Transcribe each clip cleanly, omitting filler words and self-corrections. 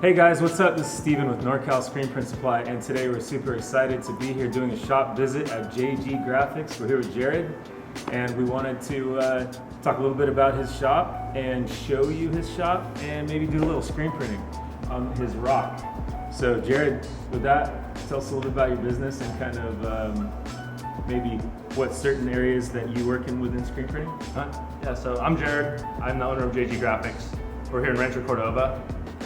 Hey guys, what's up? This is Steven with NorCal Screen Print Supply, and today we're super excited to be here doing a shop visit at JG Graphics. We're here with Jared, and we wanted to talk a little bit about his shop and show you his shop and maybe do a little screen printing on his ROQ. So Jared, with that, tell us a little bit about your business and kind of maybe what certain areas that you work in within screen printing. Yeah, so I'm Jared. I'm the owner of JG Graphics. We're here in Rancho Cordova.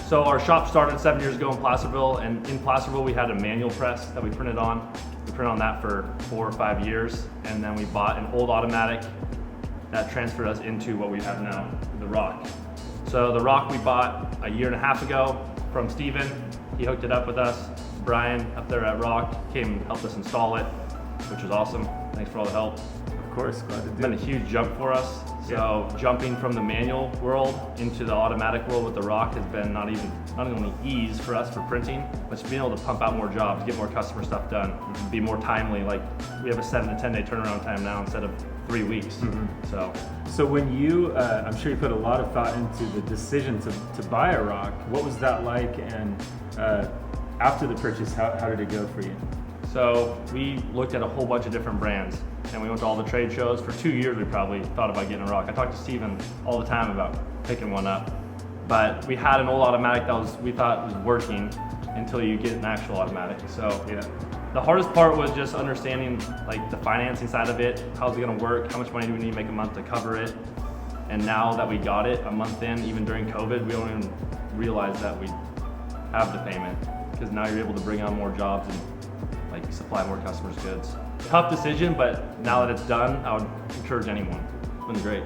So our shop started 7 years ago in Placerville, and in Placerville we had a manual press that we printed on. We printed on that for 4 or 5 years, and then we bought an old automatic that transferred us into what we have now, the ROQ. So the ROQ we bought a year and a half ago from Steven. He hooked it up with us. Brian up there at ROQ came and helped us install it, which was awesome. Thanks for all the help. Of course, glad to do. It's been a huge jump for us. So jumping from the manual world into the automatic world with the ROQ has been not only ease for us for printing, but just being able to pump out more jobs, get more customer stuff done, be more timely. Like we have a 7 to 10 day turnaround time now instead of 3 weeks. So when you, I'm sure you put a lot of thought into the decision to buy a ROQ. What was that like? And after the purchase, how did it go for you? So we looked at a whole bunch of different brands, and we went to all the trade shows. For 2 years, we probably thought about getting a ROQ. I talked to Steven all the time about picking one up, but we had an old automatic that we thought was working until you get an actual automatic. So the hardest part was just understanding like the financing side of it. How's it gonna work? How much money do we need to make a month to cover it? And now that we got it a month in, even during COVID, we don't even realize that we have the payment, because now you're able to bring on more jobs and like supply more customers' goods. Tough decision, but now that it's done, I would encourage anyone. It's been great.